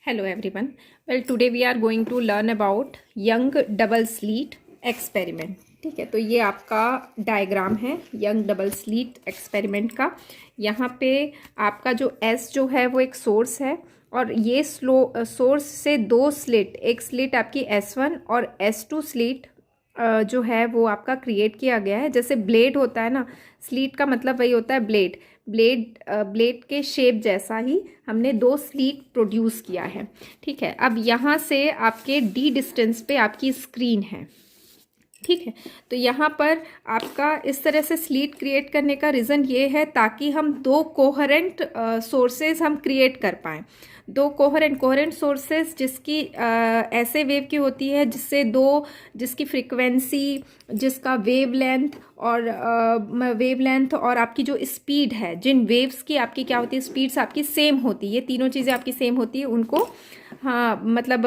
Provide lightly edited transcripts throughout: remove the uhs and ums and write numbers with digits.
Hello everyone. Well, today we are going to learn about young double slit experiment. ठीक है, तो ये आपका डायग्राम है यंग डबल स्लिट एक्सपेरिमेंट का। यहाँ पे आपका जो S जो है वो एक सोर्स है और ये सोर्स से दो स्लिट, एक स्लिट आपकी S1 और S2 स्लिट जो है वो आपका क्रिएट किया गया है। जैसे ब्लेड होता है ना, स्लीट का मतलब वही होता है ब्लेड। ब्लेड के शेप जैसा ही हमने दो स्लीट प्रोड्यूस किया है। ठीक है, अब यहाँ से आपके D डिस्टेंस पे आपकी स्क्रीन है। ठीक है, तो यहाँ पर आपका इस तरह से स्लीट क्रिएट करने का रीज़न ये है ताकि हम दो कोहेरेंट सोर्सेज हम क्रिएट कर पाएँ। दो कोहेरेंट सोर्सेज जिसकी ऐसे वेव की होती है जिसकी फ्रीक्वेंसी, जिसका वेवलेंथ और आपकी जो स्पीड है, जिन वेव्स की आपकी क्या होती है, स्पीड्स आपकी सेम होती है, ये तीनों चीज़ें आपकी सेम होती है, उनको हाँ मतलब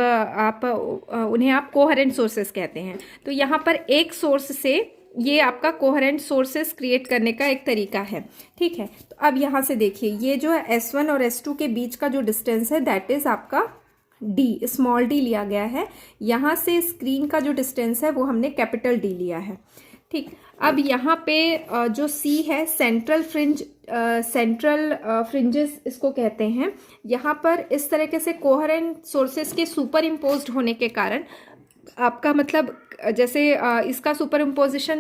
उन्हें आप कोहेरेंट सोर्सेस कहते हैं। तो यहाँ पर एक सोर्स से ये आपका कोहेरेंट सोर्सेस क्रिएट करने का एक तरीका है। ठीक है, तो अब यहाँ से देखिए, ये जो है S1 और S2 के बीच का जो डिस्टेंस है दैट इज़ आपका D, स्मॉल d लिया गया है। यहाँ से स्क्रीन का जो डिस्टेंस है वो हमने कैपिटल D लिया है। ठीक, अब यहाँ पे जो C है सेंट्रल फ्रिंजेस इसको कहते हैं। यहाँ पर इस तरीके से कोहेरेंट सोर्सेस के सुपर इम्पोज्ड होने के कारण आपका मतलब जैसे इसका सुपरपोजिशन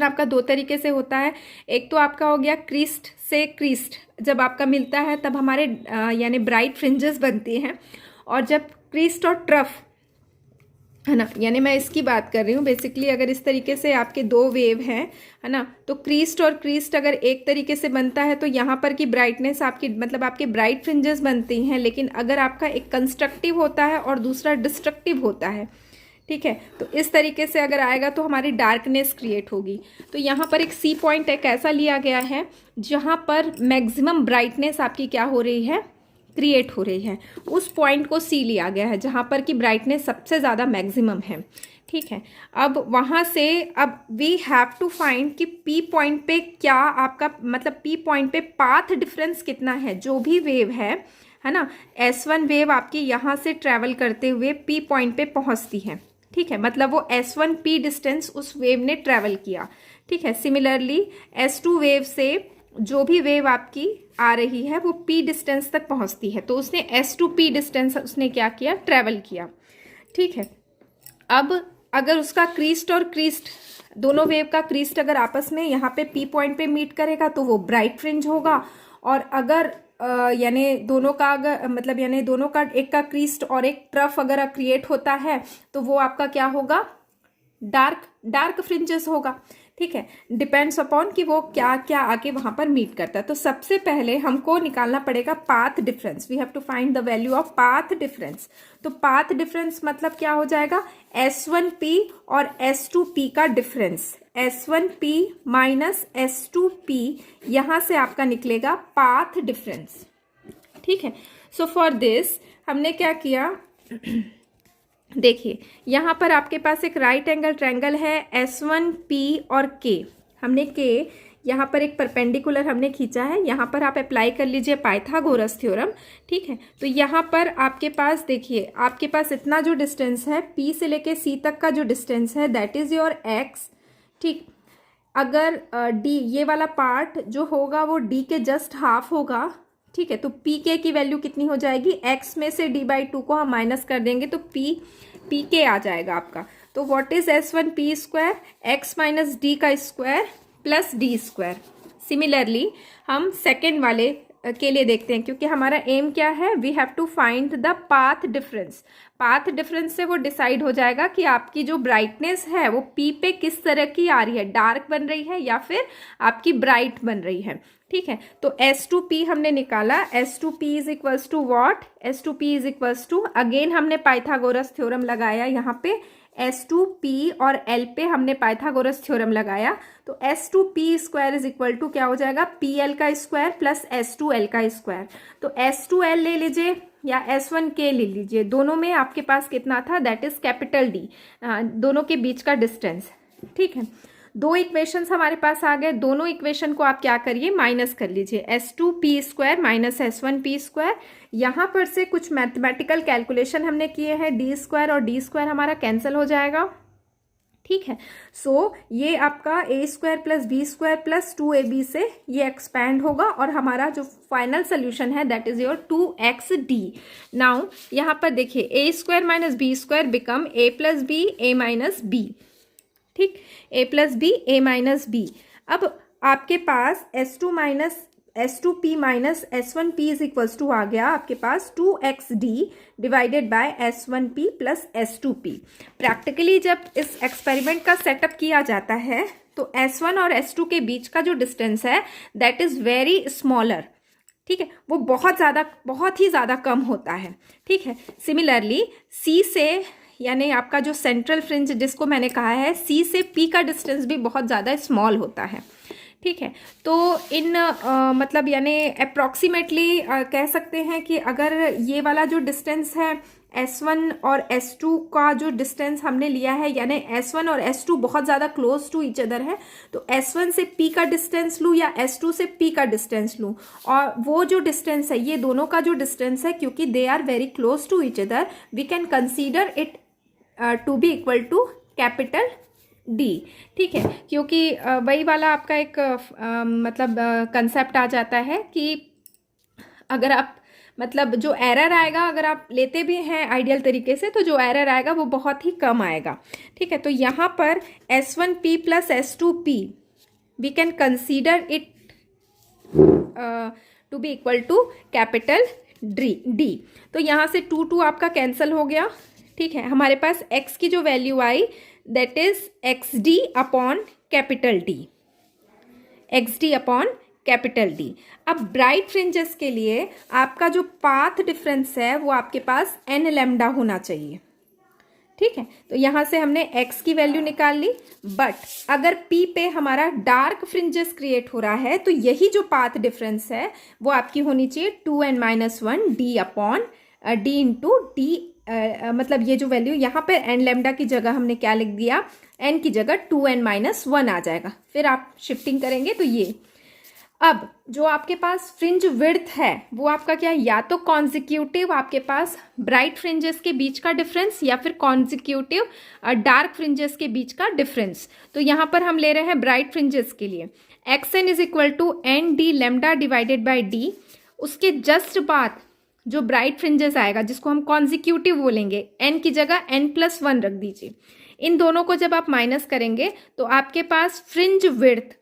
आपका दो तरीके से होता है। एक तो आपका हो गया क्रीस्ट से क्रीस्ट, जब आपका मिलता है तब हमारे यानी ब्राइट फ्रिंजेस बनती हैं, और जब क्रीस्ट और ट्रफ है ना, यानी मैं इसकी बात कर रही हूँ बेसिकली। अगर इस तरीके से आपके दो वेव हैं है ना, तो क्रीस्ट और क्रीस्ट अगर एक तरीके से बनता है तो यहाँ पर की ब्राइटनेस आपकी मतलब आपके ब्राइट फ्रिंजेस बनती हैं। लेकिन अगर आपका एक कंस्ट्रक्टिव होता है और दूसरा डिस्ट्रक्टिव होता है, ठीक है, तो इस तरीके से अगर आएगा तो हमारी डार्कनेस क्रिएट होगी। तो यहाँ पर एक C पॉइंट एक ऐसा लिया गया है जहाँ पर मैक्सिमम ब्राइटनेस आपकी क्या हो रही है, क्रिएट हो रही है। उस पॉइंट को C लिया गया है जहाँ पर कि ब्राइटनेस सबसे ज़्यादा मैक्सिमम है। ठीक है, अब वहाँ से अब वी हैव टू फाइंड कि P पॉइंट पे क्या आपका मतलब P पॉइंट पे पाथ डिफरेंस कितना है। जो भी वेव है ना, S1 वेव आपकी यहाँ से ट्रैवल करते हुए P पॉइंट पे पहुँचती है। ठीक है, मतलब वो S1P डिस्टेंस उस वेव ने ट्रैवल किया। ठीक है, सिमिलरली S2 वेव से जो भी वेव आपकी आ रही है वो P डिस्टेंस तक पहुंचती है, तो उसने S2P डिस्टेंस उसने क्या किया, ट्रैवल किया। ठीक है, अब अगर उसका क्रीस्ट और क्रीस्ट, दोनों वेव का क्रीस्ट अगर आपस में यहाँ पे P पॉइंट पे मीट करेगा तो वो ब्राइट फ्रिंज होगा। और अगर यानी दोनों का अगर मतलब यानी दोनों का एक का क्रीस्ट और एक ट्रफ अगर क्रिएट होता है तो वो आपका क्या होगा, डार्क फ्रिंजेस होगा। ठीक है, डिपेंड्स अपॉन कि वो क्या क्या आके वहां पर मीट करता है। तो सबसे पहले हमको निकालना पड़ेगा path difference. We have to find the value of path difference. तो पाथ डिफरेंस मतलब क्या हो जाएगा, S1P और S2P का डिफरेंस, S1P माइनस S2P, यहां से आपका निकलेगा पाथ डिफरेंस। ठीक है, सो फॉर दिस हमने क्या किया, देखिए यहाँ पर आपके पास एक राइट एंगल ट्रायंगल है S1P और K। हमने K यहाँ पर एक परपेंडिकुलर हमने खींचा है। यहाँ पर आप अप्लाई कर लीजिए पाइथागोरस थ्योरम। ठीक है, तो यहाँ पर आपके पास देखिए, आपके पास इतना जो डिस्टेंस है P से लेके C तक का जो डिस्टेंस है दैट इज़ योर X। ठीक, अगर D ये वाला पार्ट जो होगा वो D के जस्ट हाफ होगा। ठीक है, तो PK की वैल्यू कितनी हो जाएगी, X में से D/2 को हम माइनस कर देंगे तो PK आ जाएगा आपका। तो what is S1P square, X minus D का square plus D square. Similarly हम सेकेंड वाले के लिए देखते हैं, क्योंकि हमारा एम क्या है, we have to find the path difference. Path difference से वो डिसाइड हो जाएगा कि आपकी जो ब्राइटनेस है वो P पे किस तरह की आ रही है, डार्क बन रही है या फिर आपकी ब्राइट बन रही है। ठीक है, तो S2P हमने निकाला, S2P is equals to what, S2P is equals to, again हमने पाइथागोरस थ्योरम लगाया यहाँ पे, S2P और L पे हमने पाइथागोरस थ्योरम लगाया। तो S2P square is equal to क्या हो जाएगा, PL का स्क्वायर प्लस S2L का स्क्वायर। तो S2L ले लीजिए या S1K ले लीजिए, दोनों में आपके पास कितना था, दैट इज कैपिटल D, दोनों के बीच का डिस्टेंस। ठीक है, दो इक्वेशंस हमारे पास आ गए, दोनों इक्वेशन को आप क्या करिए, माइनस कर लीजिए, S2p² माइनस S1p²। यहाँ पर से कुछ मैथमेटिकल कैलकुलेशन हमने किए हैं, d² और d² हमारा कैंसिल हो जाएगा, ठीक है। सो ये आपका a² plus b² plus 2ab से ये एक्सपैंड होगा और हमारा जो फाइनल सोल्यूशन है that is your 2xd। Now यहाँ पर देखिए a² minus b² become a plus b a minus b, ठीक, a plus b a minus b। अब आपके पास S2p minus S1p is equals to आ गया आपके पास 2xd divided by S1p plus S2p। Practically जब इस एक्सपेरिमेंट का सेटअप किया जाता है तो S1 और S2 के बीच का जो डिस्टेंस है दैट इज़ वेरी स्मॉलर, ठीक है, वो बहुत ही ज़्यादा कम होता है, ठीक है। सिमिलरली C से, यानी आपका जो सेंट्रल फ्रिंज जिसको मैंने कहा है, C से P का डिस्टेंस भी बहुत ज़्यादा स्मॉल होता है, ठीक है। तो इन मतलब यानी अप्रॉक्सीमेटली कह सकते हैं कि अगर ये वाला जो डिस्टेंस है S1 और S2 का जो डिस्टेंस हमने लिया है, यानी S1 और S2 बहुत ज़्यादा क्लोज टू ईच अदर है, तो S1 से P का डिस्टेंस लूँ या S2 से P का डिस्टेंस लूँ, और वो जो डिस्टेंस है, ये दोनों का जो डिस्टेंस है, क्योंकि they are very close to each other, we can consider it to be equal to capital D, ठीक है। क्योंकि वही वाला आपका एक मतलब कंसेप्ट आ जाता है कि अगर आप मतलब जो एरर आएगा, अगर आप लेते भी हैं आइडियल तरीके से, तो जो एरर आएगा वो बहुत ही कम आएगा, ठीक है। तो यहाँ पर S1p plus S2p we can consider it to be equal to capital D। तो यहाँ से 2 आपका कैंसिल हो गया, ठीक है। हमारे पास x की जो value I that is xd upon capital D, xd upon capital D। अब ब्राइट फ्रिंजेस के लिए आपका जो पाथ डिफरेंस है वो आपके पास n लैम्डा होना चाहिए, ठीक है। तो यहाँ से हमने x की वैल्यू निकाल ली, बट अगर P पे हमारा डार्क फ्रिंजेस क्रिएट हो रहा है तो यही जो पाथ डिफरेंस है वो आपकी होनी चाहिए 2n-1 d upon d into d। मतलब ये जो वैल्यू यहाँ पे n लैम्डा की जगह हमने क्या लिख दिया, n की जगह 2n-1 आ जाएगा। फिर आप शिफ्टिंग करेंगे तो ये, अब जो आपके पास फ्रिंज विड्थ है वो आपका क्या है, या तो कॉन्जिक्यूटिव आपके पास ब्राइट फ्रिंजेस के बीच का डिफरेंस या फिर कॉन्जिक्यूटिव डार्क फ्रिंजेस के बीच का डिफरेंस। तो यहाँ पर हम ले रहे हैं ब्राइट फ्रिंजेस के लिए xn is equal to n d lambda divided by d। उसके जस्ट बाद जो ब्राइट फ्रिंजेस आएगा जिसको हम कॉन्जिक्यूटिव बोलेंगे, n की जगह n+1 रख दीजिए। इन दोनों को जब आप माइनस करेंगे तो आपके पास फ्रिंज विड्थ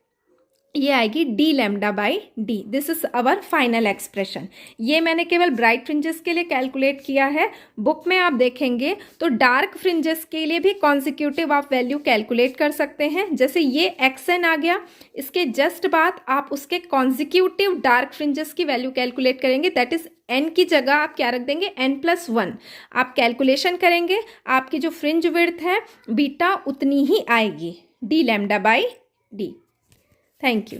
ये आएगी d lambda by d। This is our final expression. ये मैंने केवल ब्राइट फ्रिंजेस के लिए कैलकुलेट किया है। बुक में आप देखेंगे तो डार्क फ्रिंजेस के लिए भी कॉन्जिक्यूटिव आप वैल्यू कैलकुलेट कर सकते हैं। जैसे ये xn आ गया, इसके जस्ट बाद आप उसके कॉन्जिक्यूटिव डार्क फ्रिंजेस की वैल्यू कैलकुलेट करेंगे, दैट इज n की जगह आप क्या रख देंगे, n+1। आप कैलकुलेशन करेंगे, आपकी जो फ्रिंज विड्थ है बीटा उतनी ही आएगी, d lambda by d। Thank you.